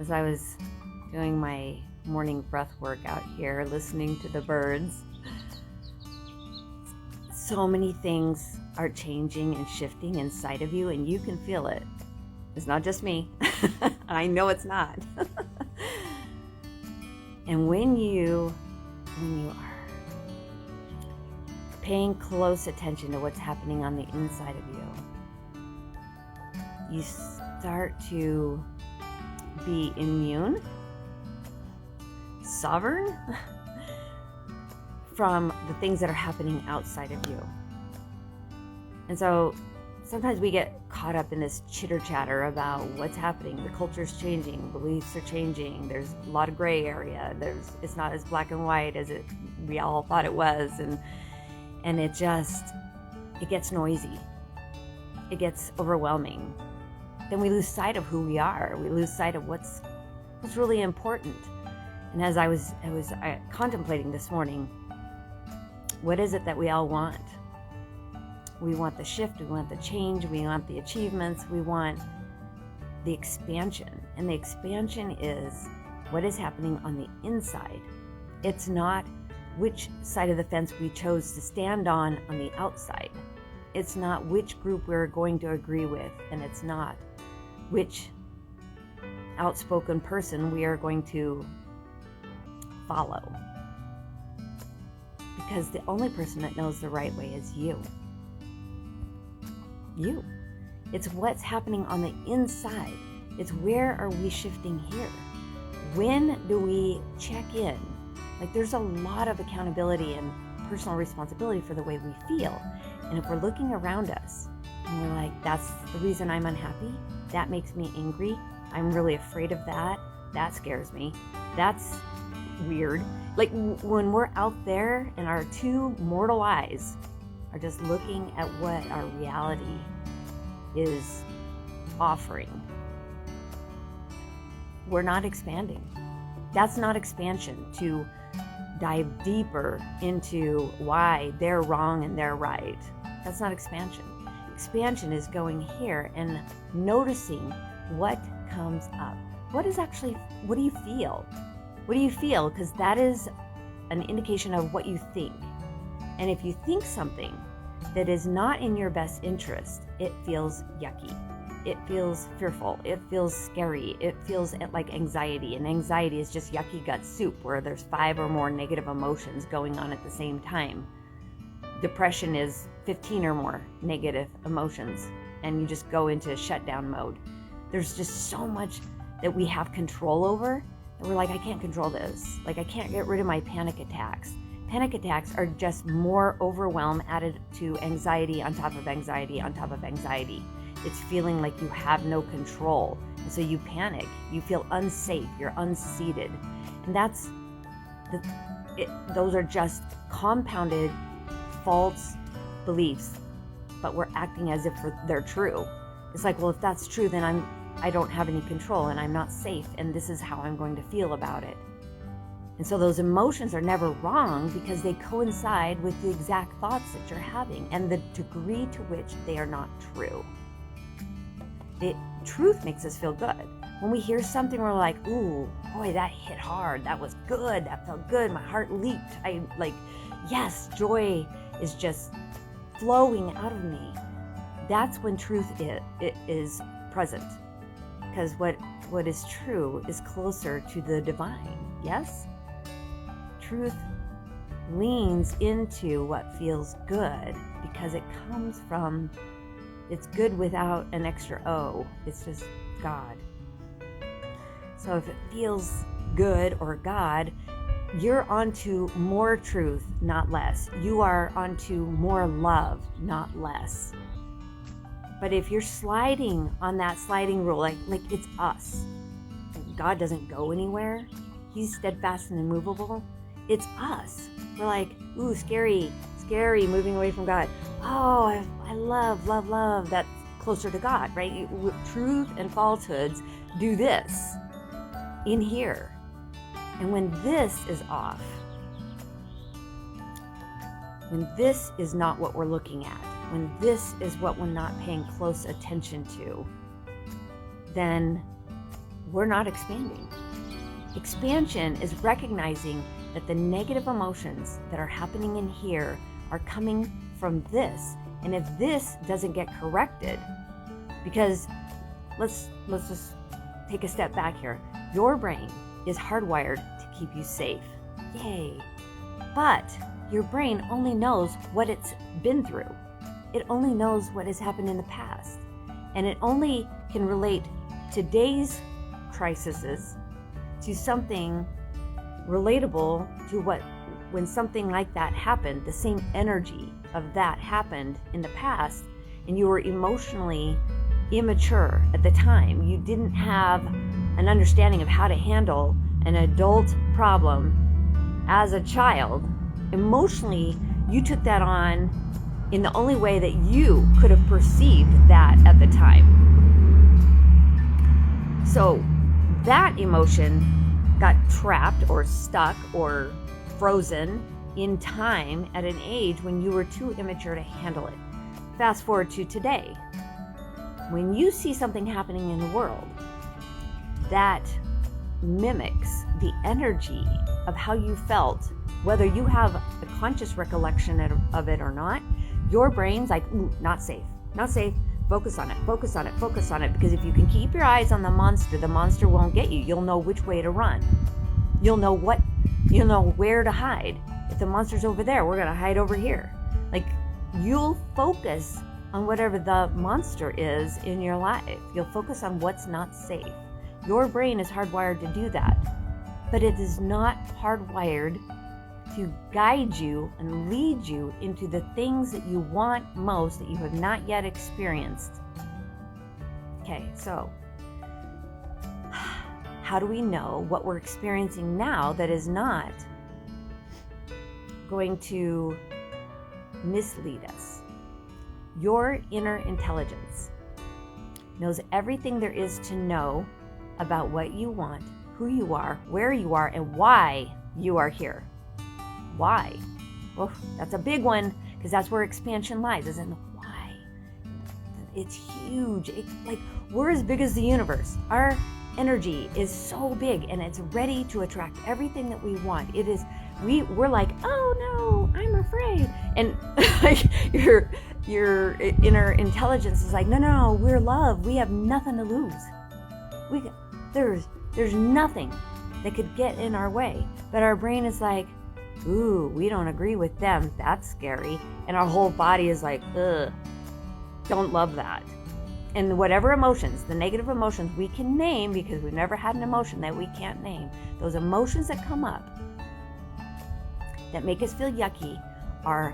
as I was doing my morning breath work out here, listening to the birds, so many things are changing and shifting inside of you, and you can feel it. It's not just me. I know it's not. And when you are paying close attention to what's happening on the inside of you, you start to be immune, sovereign from the things that are happening outside of you. And so sometimes we get caught up in this chitter chatter about what's happening. The culture's changing, beliefs are changing. There's a lot of gray area. It's not as black and white as we all thought it was, and it gets noisy. It gets overwhelming. Then we lose sight of who we are. We lose sight of what's really important. And as I was contemplating this morning, what is it that we all want? We want the shift, we want the change, we want the achievements, we want the expansion. And the expansion is what is happening on the inside. It's not which side of the fence we chose to stand on the outside. It's not which group we're going to agree with, and it's not which outspoken person we are going to follow. Because the only person that knows the right way is you. You. It's what's happening on the inside. It's where are we shifting here? When do we check in? Like, there's a lot of accountability and personal responsibility for the way we feel. And if we're looking around us and we're like, that's the reason I'm unhappy, that makes me angry, I'm really afraid of that, that scares me, that's weird. Like, when we're out there and our two mortal eyes are just looking at what our reality is offering, we're not expanding. That's not expansion, to dive deeper into why they're wrong and they're right. That's not expansion. Expansion is going here and noticing what comes up. What do you feel? What do you feel? Because that is an indication of what you think. And if you think something that is not in your best interest, it feels yucky. It feels fearful. It feels scary. It feels like anxiety. And anxiety is just yucky gut soup where there's 5 or more negative emotions going on at the same time. Depression is 15 or more negative emotions, and you just go into shutdown mode. There's just so much that we have control over. And we're like, I can't control this. Like, I can't get rid of my panic attacks. Panic attacks are just more overwhelm added to anxiety on top of anxiety on top of anxiety. It's feeling like you have no control. And so you panic. You feel unsafe. You're unseated. And those are just compounded false beliefs, but we're acting as if they're true. It's like, well, if that's true, then I don't have any control and I'm not safe, and this is how I'm going to feel about it. And so those emotions are never wrong because they coincide with the exact thoughts that you're having and the degree to which they are not true. The truth makes us feel good. When we hear something, we're like, ooh, boy, that hit hard. That was good. That felt good. My heart leaped. Yes, joy is just flowing out of me. That's when truth is present. Because what is true is closer to the divine. Yes? Truth leans into what feels good because it comes from, it's good without an extra O. It's just God. So if it feels good or God, you're onto more truth, not less. You are onto more love, not less. But if you're sliding on that sliding rule, like it's us, God doesn't go anywhere. He's steadfast and immovable. It's us. We're like, ooh, scary, moving away from God. Oh, I love. That's closer to God, right? Truth and falsehoods do this in here. And when this is off, when this is not what we're looking at, when this is what we're not paying close attention to, then we're not expanding. Expansion is recognizing that the negative emotions that are happening in here are coming from this. And if this doesn't get corrected, because let's just take a step back here. Your brain is hardwired to keep you safe. Yay. But your brain only knows what it's been through. It only knows what has happened in the past. And it only can relate today's crises to something relatable to when something like that happened, the same energy of that happened in the past, and you were emotionally immature at the time. You didn't have an understanding of how to handle an adult problem as a child. Emotionally, you took that on in the only way that you could have perceived that at the time. So that emotion got trapped or stuck or frozen in time at an age when you were too immature to handle it. Fast forward to today. When you see something happening in the world that mimics the energy of how you felt, whether you have a conscious recollection of it or not, your brain's like, ooh, not safe, not safe. Focus on it, focus on it, focus on it. Because if you can keep your eyes on the monster won't get you. You'll know which way to run. You'll know where to hide. If the monster's over there, we're going to hide over here. Like, you'll focus on whatever the monster is in your life. You'll focus on what's not safe. Your brain is hardwired to do that. But it is not hardwired to guide you and lead you into the things that you want most that you have not yet experienced. Okay, so how do we know what we're experiencing now that is not going to mislead us? Your inner intelligence knows everything there is to know about what you want, who you are, where you are, and why you are here. Why? Well, that's a big one, because that's where expansion lies, is in the why. It's huge. We're as big as the universe. Our energy is so big, and it's ready to attract everything that we want. It is. We're like, oh no, I'm afraid, and like your inner intelligence is like, no, we're love. We have nothing to lose. There's nothing that could get in our way. But our brain is like, ooh, we don't agree with them. That's scary. And our whole body is like, ugh, don't love that. And whatever emotions, the negative emotions we can name, because we've never had an emotion that we can't name, those emotions that come up that make us feel yucky are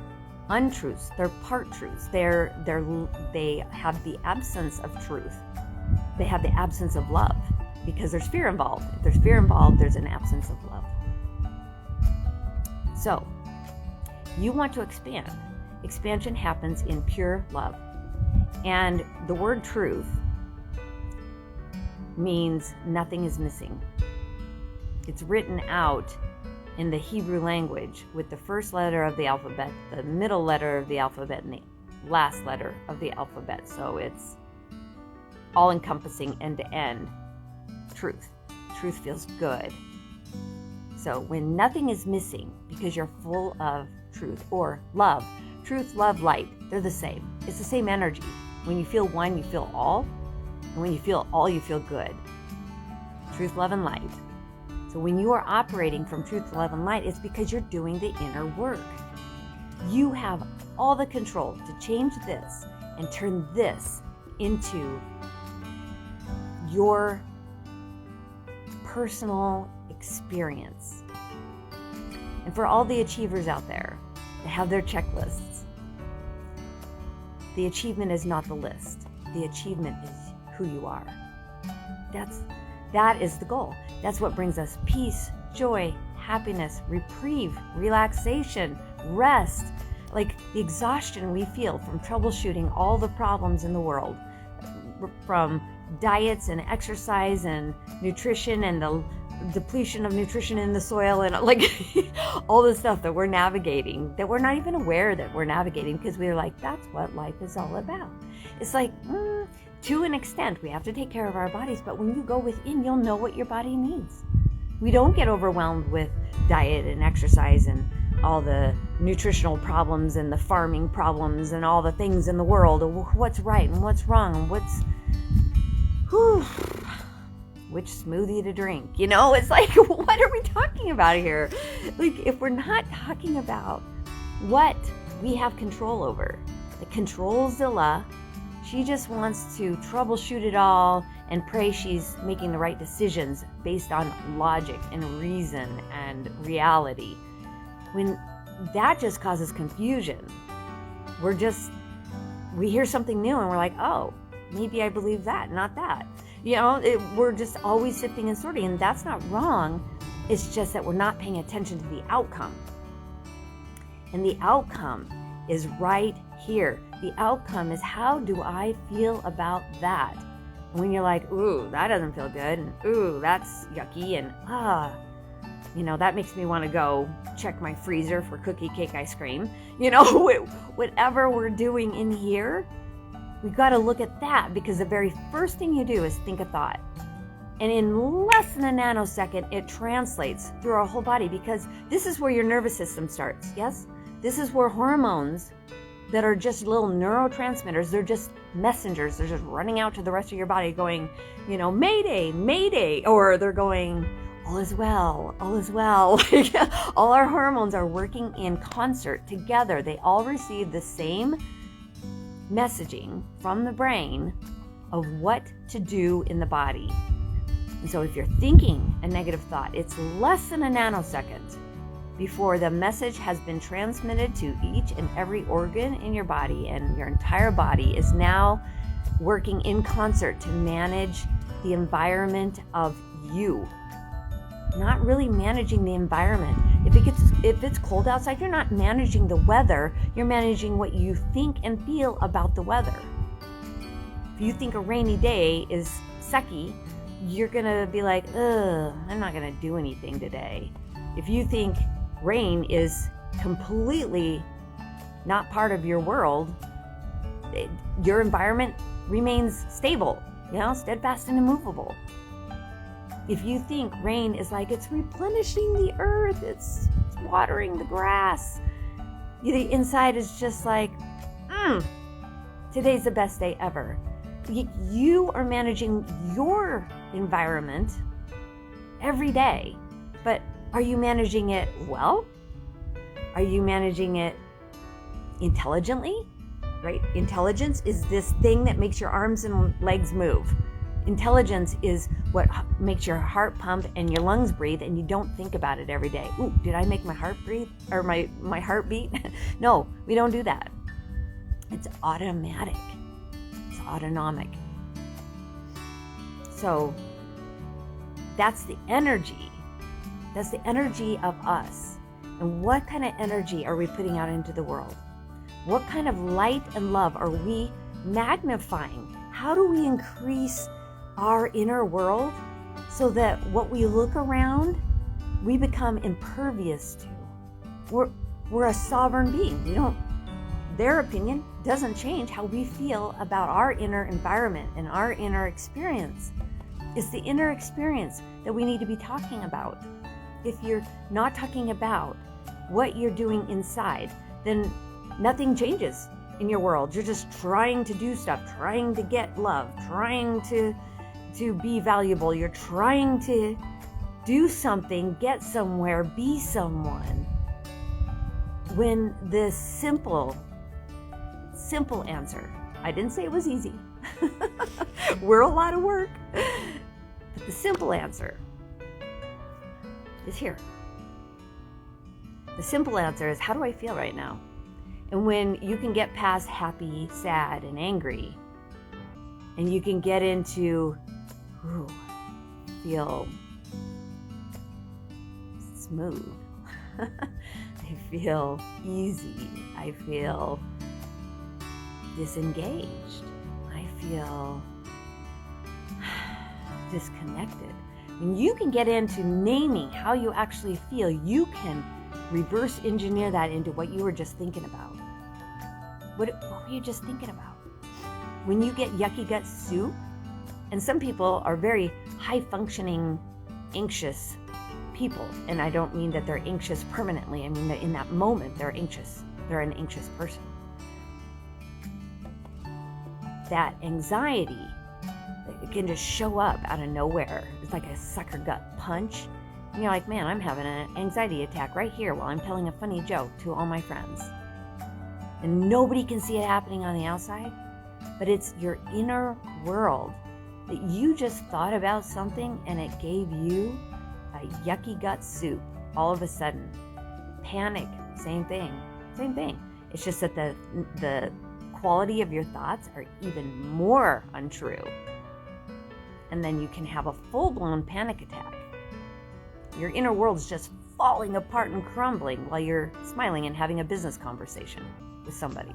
untruths. They're part truths. They have the absence of truth. They have the absence of love, because there's fear involved. If there's fear involved, there's an absence of love. So, you want to expand. Expansion happens in pure love. And the word truth means nothing is missing. It's written out in the Hebrew language with the first letter of the alphabet, the middle letter of the alphabet, and the last letter of the alphabet. So it's all-encompassing, end-to-end truth. Truth feels good. So when nothing is missing because you're full of truth or love, truth, love, light, they're the same. It's the same energy. When you feel one, you feel all. And when you feel all, you feel good. Truth, love, and light. So when you are operating from truth, love, and light, it's because you're doing the inner work. You have all the control to change this and turn this into your personal experience. And for all the achievers out there that have their checklists, the achievement is not the list. The achievement is who you are. That is the goal. That's what brings us peace, joy, happiness, reprieve, relaxation, rest. Like the exhaustion we feel from troubleshooting all the problems in the world, from diets and exercise and nutrition and the depletion of nutrition in the soil and like all the stuff that we're navigating, that we're not even aware that we're navigating, because we're like, that's what life is all about. It's like, To an extent, we have to take care of our bodies, but when you go within, you'll know what your body needs. We don't get overwhelmed with diet and exercise and all the nutritional problems and the farming problems and all the things in the world, what's right and what's wrong and which smoothie to drink. It's like, what are we talking about here? Like, if we're not talking about what we have control over, the controlzilla, she just wants to troubleshoot it all and pray she's making the right decisions based on logic and reason and reality. When that just causes confusion. We hear something new and we're like, oh, maybe I believe that, not that. We're just always sifting and sorting, and that's not wrong. It's just that we're not paying attention to the outcome. And the outcome is right here. The outcome is, how do I feel about that? When you're like, ooh, that doesn't feel good, and ooh, that's yucky, and that makes me want to go check my freezer for cookie cake ice cream. Whatever we're doing in here, we've got to look at that, because the very first thing you do is think a thought. And in less than a nanosecond, it translates through our whole body, because this is where your nervous system starts, yes? This is where hormones that are just little neurotransmitters, they're just messengers. They're just running out to the rest of your body going, mayday, mayday, or they're going, all is well, all is well. All our hormones are working in concert together. They all receive the same messaging from the brain of what to do in the body. And so if you're thinking a negative thought, it's less than a nanosecond before the message has been transmitted to each and every organ in your body, and your entire body is now working in concert to manage the environment of you. Not really managing the environment. If it's cold outside, you're not managing the weather, you're managing what you think and feel about the weather. If you think a rainy day is sucky, you're gonna be like, I'm not gonna do anything today. If you think rain is completely not part of your world, your environment remains stable, steadfast and immovable. If you think rain is like it's replenishing the earth, it's watering the grass, the inside is just like, today's the best day ever. You are managing your environment every day, but are you managing it well? Are you managing it intelligently? Right? Intelligence is this thing that makes your arms and legs move. Intelligence is what makes your heart pump and your lungs breathe, and you don't think about it every day. Ooh, did I make my heart breathe? Or my heart beat? No, we don't do that. It's automatic. It's autonomic. So that's the energy. That's the energy of us. And what kind of energy are we putting out into the world? What kind of light and love are we magnifying? How do we increase our inner world so that what we look around, we become impervious to? We're a sovereign being. Their opinion doesn't change how we feel about our inner environment and our inner experience. It's the inner experience that we need to be talking about. If you're not talking about what you're doing inside, then nothing changes in your world. You're just trying to do stuff, trying to get love, trying to be valuable. You're trying to do something, get somewhere, be someone. When the simple answer, I didn't say it was easy. We're a lot of work. But the simple answer is here. The simple answer is, how do I feel right now? And when you can get past happy, sad, and angry, and you can get into, feel smooth. I feel easy. I feel disengaged. I feel disconnected. When you can get into naming how you actually feel, you can reverse engineer that into what you were just thinking about. What were you just thinking about? When you get yucky gut soup, and some people are very high functioning, anxious people. And I don't mean that they're anxious permanently. I mean that in that moment, they're anxious. They're an anxious person. That anxiety, it can just show up out of nowhere. It's like a sucker gut punch. And you're like, man, I'm having an anxiety attack right here while I'm telling a funny joke to all my friends. And nobody can see it happening on the outside, but it's your inner world that you just thought about something and it gave you a yucky gut soup all of a sudden. Panic, same thing. It's just that the quality of your thoughts are even more untrue. And then you can have a full-blown panic attack. Your inner world's just falling apart and crumbling while you're smiling and having a business conversation with somebody.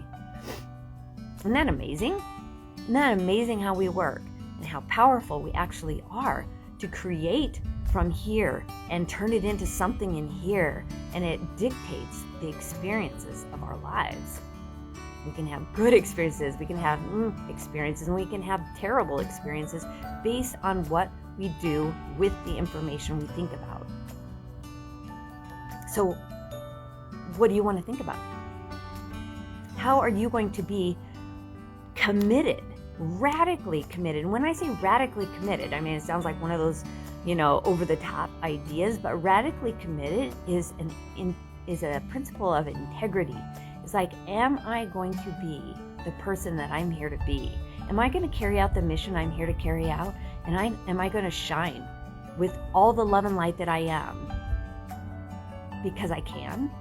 Isn't that amazing? Isn't that amazing how we work and how powerful we actually are to create from here and turn it into something in here, and it dictates the experiences of our lives. We can have good experiences, we can have experiences, and we can have terrible experiences based on what we do with the information we think about. So, what do you want to think about? How are you going to be committed, radically committed? And when I say radically committed, I mean, it sounds like one of those, over-the-top ideas, but radically committed is a principle of integrity. It's like, am I going to be the person that I'm here to be? Am I going to carry out the mission I'm here to carry out? And am I going to shine with all the love and light that I am? Because I can?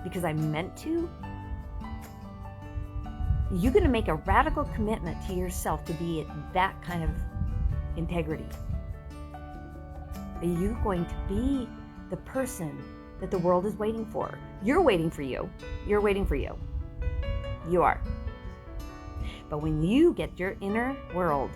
Because I'm meant to? You're going to make a radical commitment to yourself to be at that kind of integrity. Are you going to be the person that the world is waiting for? You're waiting for you. You're waiting for you. You are. But when you get your inner world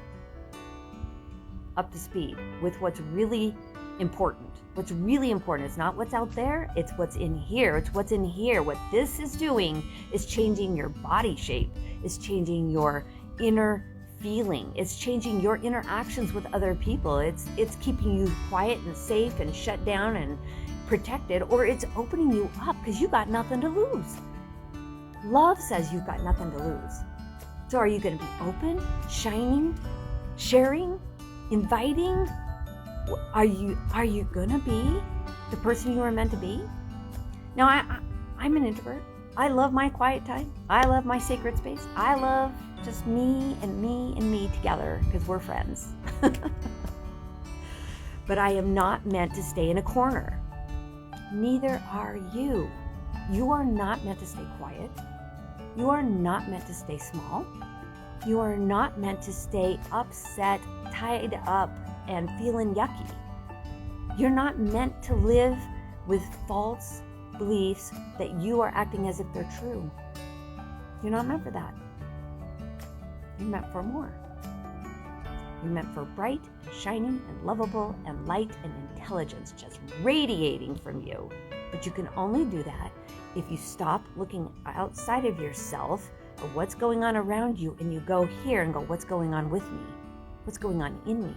up to speed with what's really important, it's not what's out there, it's what's in here. It's what's in here. What this is doing is changing your body shape. It's changing your inner feeling. It's changing your interactions with other people. It's keeping you quiet and safe and shut down and protected, or it's opening you up because you got nothing to lose. Love says you've got nothing to lose. So are you going to be open, shining, sharing, inviting? Are you going to be the person you were meant to be? Now, I'm an introvert. I love my quiet time. I love my sacred space. I love just me and me together because we're friends. But I am not meant to stay in a corner. Neither are you. You are not meant to stay quiet. You are not meant to stay small. You are not meant to stay upset, tied up, and feeling yucky. You're not meant to live with false beliefs that you are acting as if they're true. You're not meant for that. You're meant for more. You're meant for bright, and shining, and lovable, and light, and intelligence just radiating from you. But you can only do that if you stop looking outside of yourself or what's going on around you, and you go here and go, what's going on with me? What's going on in me?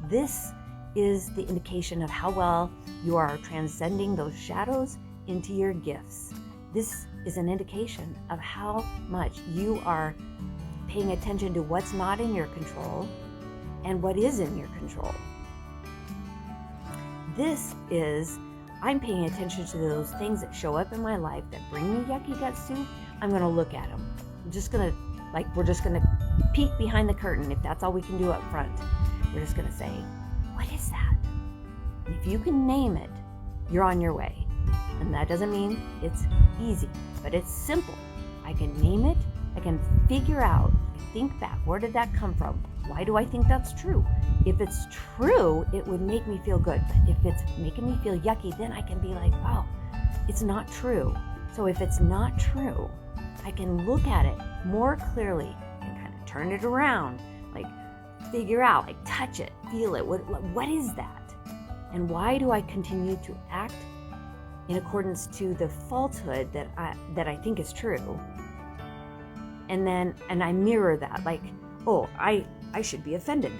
This is the indication of how well you are transcending those shadows into your gifts. This is an indication of how much you are paying attention to what's not in your control and what is in your control. This is, I'm paying attention to those things that show up in my life that bring me yucky gut soup. I'm going to look at them. we're just going to peek behind the curtain. If that's all we can do up front, we're just going to say, what is that? And if you can name it, you're on your way. And that doesn't mean it's easy, but it's simple. I can name it. I can figure out, think back, where did that come from? Why do I think that's true? If it's true, it would make me feel good. But if it's making me feel yucky, then I can be like, oh, it's not true. So if it's not true, I can look at it more clearly and kind of turn it around, like figure out, like touch it, feel it. What is that? And why do I continue to act in accordance to the falsehood that I think is true? And I mirror that, like, oh, I should be offended.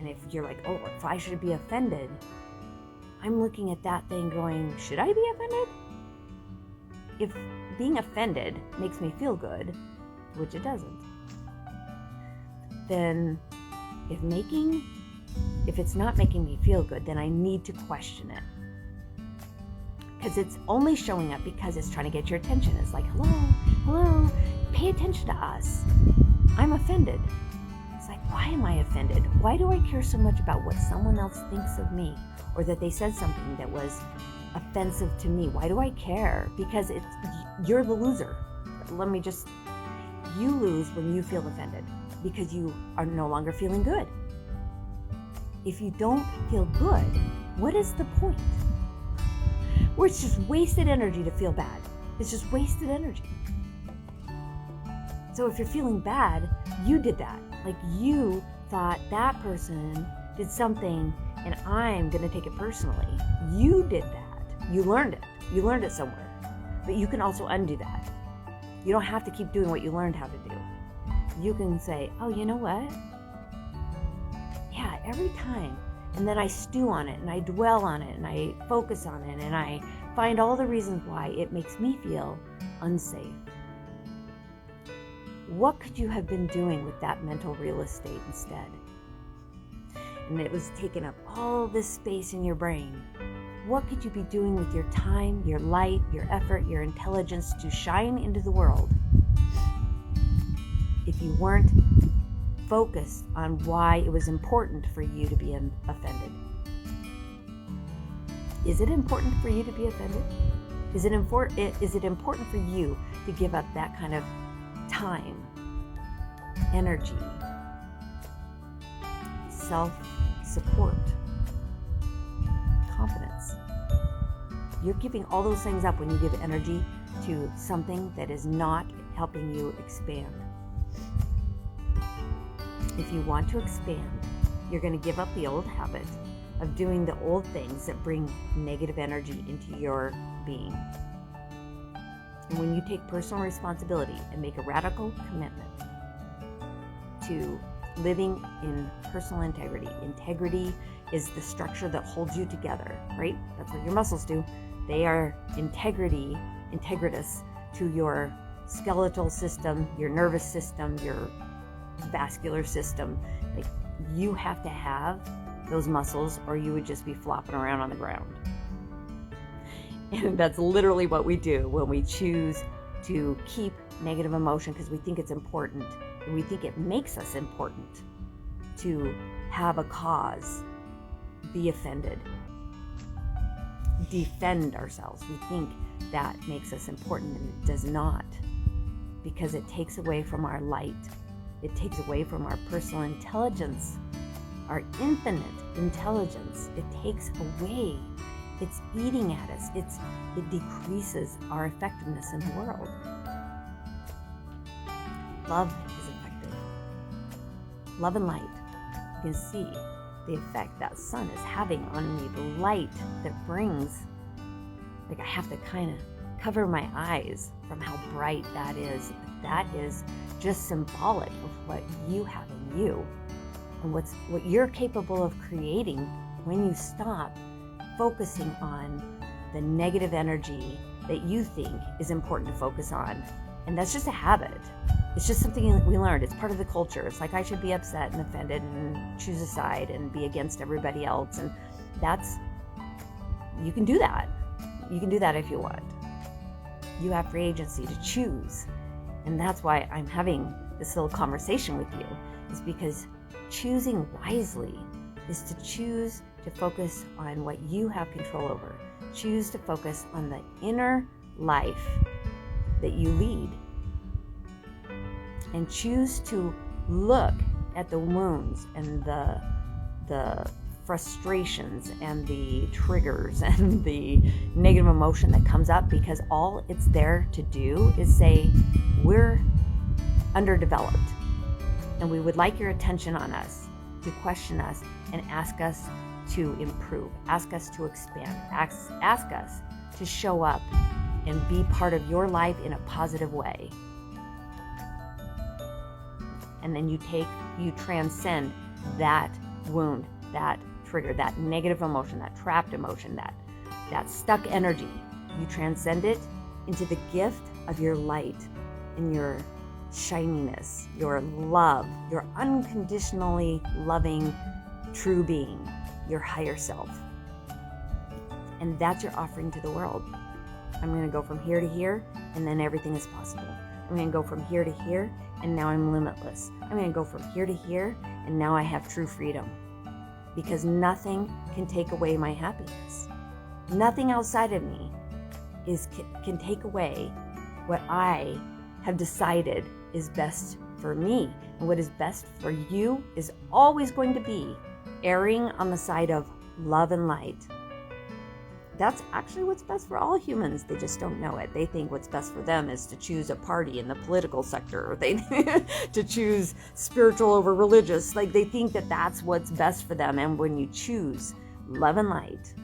And if you're like, oh, if I should be offended, I'm looking at that thing going, should I be offended? If being offended makes me feel good, which it doesn't, then if it's not making me feel good, then I need to question it. Because it's only showing up because it's trying to get your attention. It's like, hello, pay attention to us. I'm offended. It's like, why am I offended? Why do I care so much about what someone else thinks of me? Or that they said something that was offensive to me? Why do I care? Because you're the loser. You lose when you feel offended because you are no longer feeling good. If you don't feel good, what is the point? Or it's just wasted energy to feel bad. It's just wasted energy. So if you're feeling bad, you did that. Like you thought that person did something and I'm going to take it personally. You did that. You learned it. You learned it somewhere. But you can also undo that. You don't have to keep doing what you learned how to do. You can say, oh, you know what? Yeah, every time. And then I stew on it and I dwell on it and I focus on it and I find all the reasons why it makes me feel unsafe. What could you have been doing with that mental real estate instead? And it was taking up all this space in your brain. What could you be doing with your time, your light, your effort, your intelligence to shine into the world if you weren't focused on why it was important for you to be offended? Is it important for you to be offended? Is it important for you to give up that kind of time, energy, self-support, confidence? You're giving all those things up when you give energy to something that is not helping you expand. If you want to expand, you're going to give up the old habit of doing the old things that bring negative energy into your being. And when you take personal responsibility and make a radical commitment to living in personal integrity. Integrity is the structure that holds you together, right? That's what your muscles do. They are integritous to your skeletal system, your nervous system, your vascular system. Like, you have to have those muscles or you would just be flopping around on the ground. And that's literally what we do when we choose to keep negative emotion because we think it's important and we think it makes us important to have a cause, be offended, defend ourselves. We think that makes us important and it does not, because it takes away from our light. It takes away from our personal intelligence, our infinite intelligence. It takes away. It's eating at us. It decreases our effectiveness in the world. Love is effective. Love and light. You can see the effect that sun is having on me, the light that brings, like, I have to kind of cover my eyes from how bright that is. That is just symbolic of what you have in you and what you're capable of creating when you stop focusing on the negative energy that you think is important to focus on. And that's just a habit. It's just something that we learned. It's part of the culture. It's like I should be upset and offended and choose a side and be against everybody else. And you can do that. You can do that if you want. You have free agency to choose. And that's why I'm having this little conversation with you, is because choosing wisely is to choose to focus on what you have control over. Choose to focus on the inner life that you lead. And choose to look at the wounds and the frustrations and the triggers and the negative emotion that comes up, because all it's there to do is say, we're underdeveloped and we would like your attention on us, to question us and ask us to improve, ask us to expand, ask us to show up and be part of your life in a positive way. and then you transcend that wound, that trigger, that negative emotion, that trapped emotion, that stuck energy. You transcend it into the gift of your light and your shininess, your love, your unconditionally loving true being, your higher self. And that's your offering to the world. I'm going to go from here to here, and then everything is possible. I'm going to go from here to here, and now I'm limitless. I'm going to go from here to here, and now I have true freedom. Because nothing can take away my happiness. Nothing outside of me can take away what I have decided is best for me. And what is best for you is always going to be erring on the side of love and light. That's actually what's best for all humans. They just don't know it. They think what's best for them is to choose a party in the political sector, or they to choose spiritual over religious. Like, they think that that's what's best for them. And when you choose love and light,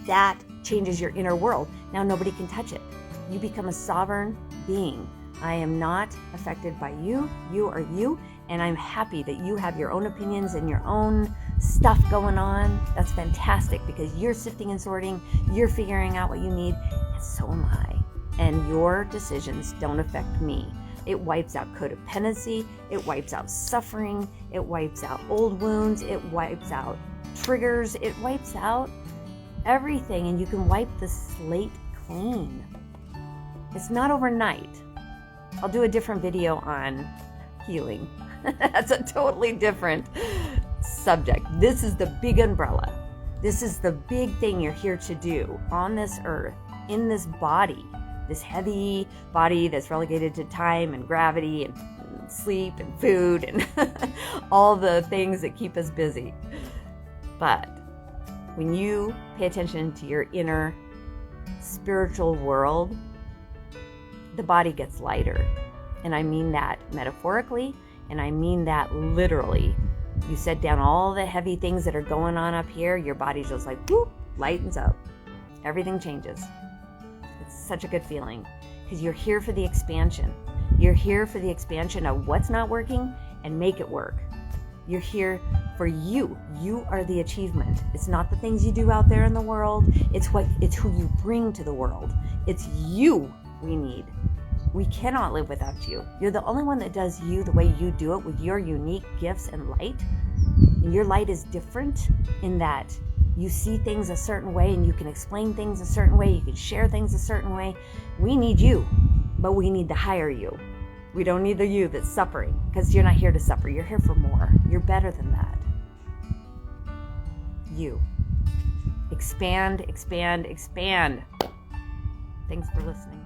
that changes your inner world. Now nobody can touch it. You become a sovereign being. I am not affected by you. You are you. And I'm happy that you have your own opinions and your own stuff going on. That's fantastic, because you're sifting and sorting. You're figuring out what you need. And so am I. And your decisions don't affect me. It wipes out codependency. It wipes out suffering. It wipes out old wounds. It wipes out triggers. It wipes out everything. And you can wipe the slate clean. It's not overnight. I'll do a different video on healing. That's a totally different subject. This is the big umbrella. This is the big thing you're here to do on this earth, in this body, this heavy body that's relegated to time and gravity and sleep and food and all the things that keep us busy. But when you pay attention to your inner spiritual world, the body gets lighter. And I mean that metaphorically, and I mean that literally. You set down all the heavy things that are going on up here, your body's just like, whoop, lightens up. Everything changes. It's such a good feeling, because you're here for the expansion. You're here for the expansion of what's not working and make it work. You're here for you. You are the achievement. It's not the things you do out there in the world. It's who you bring to the world. It's you we need. We cannot live without you. You're the only one that does you the way you do it, with your unique gifts and light. And your light is different in that you see things a certain way, and you can explain things a certain way. You can share things a certain way. We need you, but we need the higher you. We don't need the you that's suffering, because you're not here to suffer. You're here for more. You're better than that. You. Expand, expand, expand. Thanks for listening.